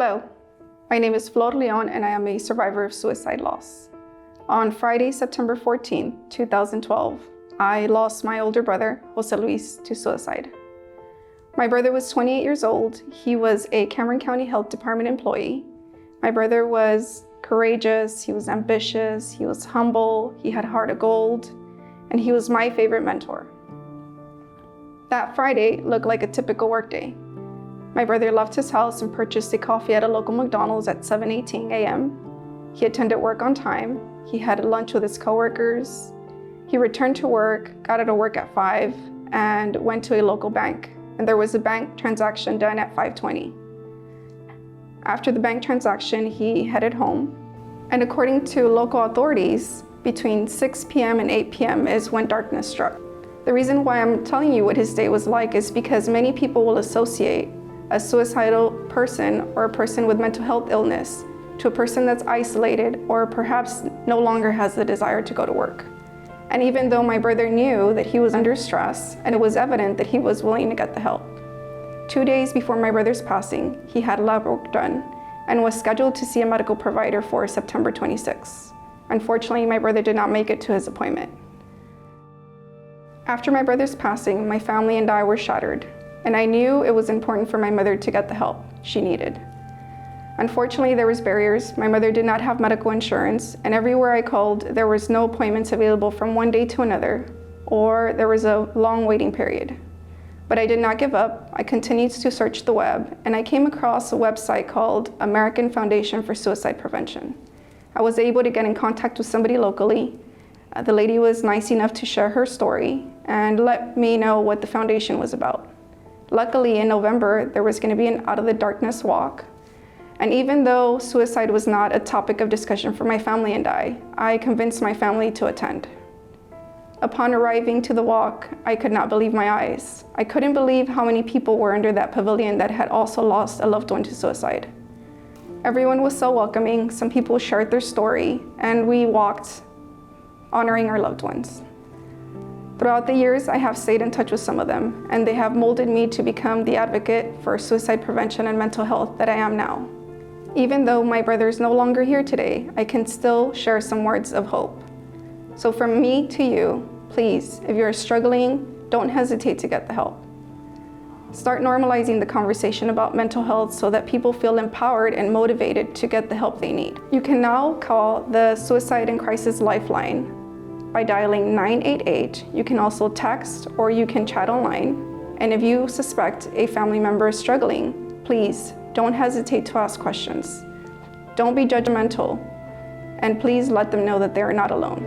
Hello, my name is Flor Leon and I am a survivor of suicide loss. On Friday, September 14, 2012, I lost my older brother, Jose Luis, to suicide. My brother was 28 years old. He was a Cameron County Health Department employee. My brother was courageous, he was ambitious, he was humble, he had a heart of gold, and he was my favorite mentor. That Friday looked like a typical workday. My brother left his house and purchased a coffee at a local McDonald's at 7:18 a.m. He attended work on time. He had lunch with his coworkers. He returned to work, got out of work at 5, and went to a local bank. And there was a bank transaction done at 5:20. After the bank transaction, he headed home. And according to local authorities, between 6 p.m. and 8 p.m. is when darkness struck. The reason why I'm telling you what his day was like is because many people will associate a suicidal person or a person with mental health illness to a person that's isolated or perhaps no longer has the desire to go to work. And even though my brother knew that he was under stress and it was evident that he was willing to get the help, 2 days before my brother's passing, he had lab work done and was scheduled to see a medical provider for September 26. Unfortunately, my brother did not make it to his appointment. After my brother's passing, my family and I were shattered, and I knew it was important for my mother to get the help she needed. Unfortunately, there was barriers. My mother did not have medical insurance, and everywhere I called, there was no appointments available from one day to another, or there was a long waiting period. But I did not give up. I continued to search the web, and I came across a website called American Foundation for Suicide Prevention. I was able to get in contact with somebody locally. The lady was nice enough to share her story and let me know what the foundation was about. Luckily, in November, there was going to be an Out of the Darkness walk. And even though suicide was not a topic of discussion for my family and I convinced my family to attend. Upon arriving to the walk, I could not believe my eyes. I couldn't believe how many people were under that pavilion that had also lost a loved one to suicide. Everyone was so welcoming. Some people shared their story, and we walked, honoring our loved ones. Throughout the years, I have stayed in touch with some of them, and they have molded me to become the advocate for suicide prevention and mental health that I am now. Even though my brother is no longer here today, I can still share some words of hope. So from me to you, please, if you're struggling, don't hesitate to get the help. Start normalizing the conversation about mental health so that people feel empowered and motivated to get the help they need. You can now call the Suicide and Crisis Lifeline by dialing 988. You can also text or you can chat online. And if you suspect a family member is struggling, please don't hesitate to ask questions. Don't be judgmental, and please let them know that they are not alone.